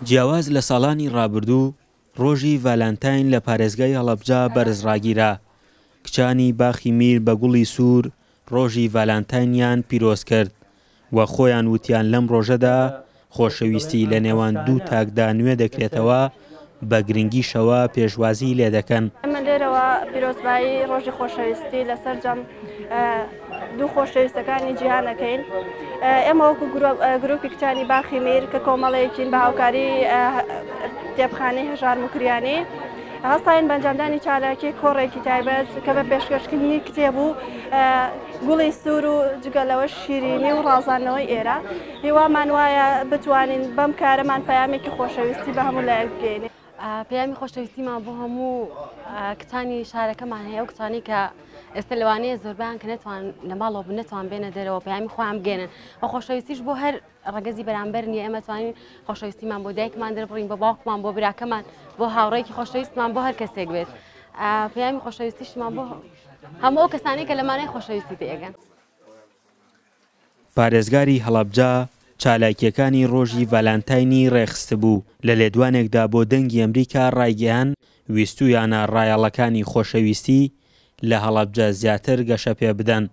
جیاواز لە ساڵانی ڕابردوو ڕۆژی ڤالەنتاین لە پارێزگای هەڵەبجە بەرزڕاگیرا. کچانی باخی میر بە گوڵی سوور ڕۆژی ڤالەنتاینیان پیرۆز کرد و خۆیان وتیان لەم ڕۆژەدا خۆشەویستی لە نێوان دوو تاکدا نوێ دەکرێتەوە بە گرنگیشەوە پێشوازی لێ دەکەن. ئەمە لێرەوە پیرۆزبایی ڕۆژی خۆشەویستی لەسەر جەم دوو خۆشەویستەکانی جیهانەکەین. ئێمە وەکو گروپی کچانی باخی میر کە کۆمەڵەیەکین بە هاوکاری کتێبخانەی هەژار موکریانی هەستاین بەنجامدانی چالاکی کۆڕێکی تایبەت کە بە پێشکەشکردنی کتێب و گوڵی سوور و جگەلەوە شیرینی و ڕازانەوەی ئێرە هیوامان وایە بتوانین بەم کارەمان پەیامێکی خۆشەویستی بە هەموو لایەک بگەینێ. پەیامی خۆشەویستیمان بۆ هەموو کچانی شارەکەمان هەیە و کچانی کە ئێستا لەوانەیە زۆربیان کە نەتوان لە ماڵەوە نەتوان بێنە دەرەوە پەیامی خۆیان بگێنن و خۆشەویستیش بۆ هەر ڕەگەزی بەرامبەر نیە. ئێمە توانین خۆشەویستیمان بۆ دایکمان دەربڕین، بە باوکمان، بۆ براکەمان، بۆ هاوڕێکی خۆشەویستمان، بۆ هەر کەسێک بێت. پەیامی خۆشەویستیشمان بۆ هەموو ئەو کەسانی کە لەمانەی خۆشەویستی تێگەن. پارێزگاری هەڵەبجە چالاکیەکانی ڕۆژی ڤالەنتاینی ڕێخست بوو. لە لێدوانێکدا بۆ دەنگی ئەمریکا ڕایگەیان ویستویانە ڕایەڵەکانی خۆشەویستی لە هەڵەبجە زیاتر گەشە پێ بدەن.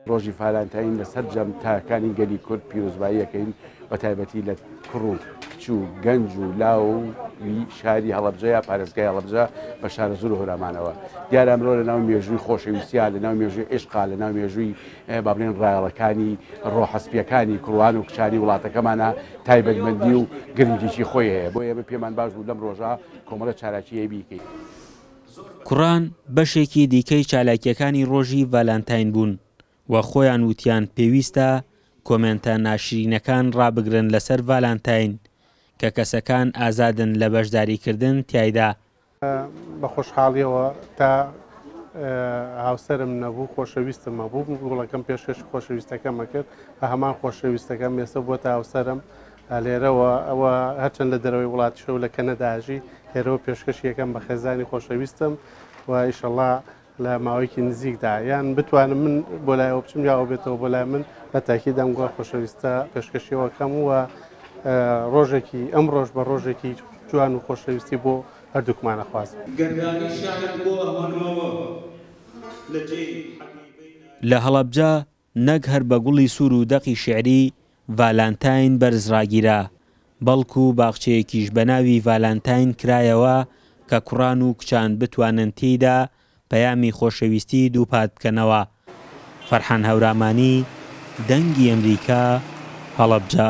ڕۆژی ڤالەنتاین لەسەر جەم تاکانی گەلی کورد پیرۆزباییەکەین بە تایبەتی لە کوڕ و کچ و گەنج و لاوی شاری هەڵەبجەیە پارێزگای هەڵەبجە بە شارە زۆر هۆرەمانەوە. دیارە ئەمڕۆ لە ناو مێژووی خۆشەویستیان، لە ناو مێژووی عێشقا، لە ناو مێژووی با بڵێن ڕایەڵەکانی ڕۆحەسپیەکانی کوڕوان و کچانی وڵاتەکەمانە تایبەتمەندی و گرنگیی خۆی هەیە. بۆ ئێمە پێمان باش بوو لەم ڕۆژە کۆمەڵە چالاکیە بیکەین. کوڕان بەشێکی دیکەی چالاکیەکانی ڕۆژی ڤالەنتاین بوون و خۆیان وتیان پێویستە کۆمنتە ناشرینەکان ڕابگرن لەسەر ڤالەنتاین کە کەسەکان ئازادن لە بەشداریکردن تایدا. بە خۆشحاڵیەوە تا هاوسەرم نەبوو خۆشەویستم مەبوو گوڵەکەم پێشکەش خۆشەویستەکەمە کرد بە هەمان خۆشەویستەکەم ئێستا بۆ تا هاوسەرم لێرەوە ئەوە هەرچەند لە دەرەوەی وڵاتیشە و لە کەنەداژی لێرەوە پێشکەشی یەکەم بە خێزانی خۆشەویستم و ئیشەڵڵا لە ماوەیەکی نزیکدا یان بتوانم من بۆ لایەوە بچم یا ئەو بێتەوە بۆ لای من بە تاکید ئەم گوڵە خۆشەویستە پێشکەشیەوەکەم و ڕۆژێکی ئەم ڕۆژ بە ڕۆژێکی جوان و خۆشەویستی بۆ هەردووکمانە خواست. لە هەڵەبجە نەک هەر بە گوڵی سوور و دەقی شێعری ڤالەنتاین بەرزڕاگیرا، بەڵکو باخچەیەکیش بە ناوی ڤالەنتاین کرایەوە کە کوڕان و کچان بتوانن تێیدا پەیامی خۆشەویستی دووپات بکەنەوە. فەرحان هەورامانی، دەنگی ئەمریکا، هەڵەبجە.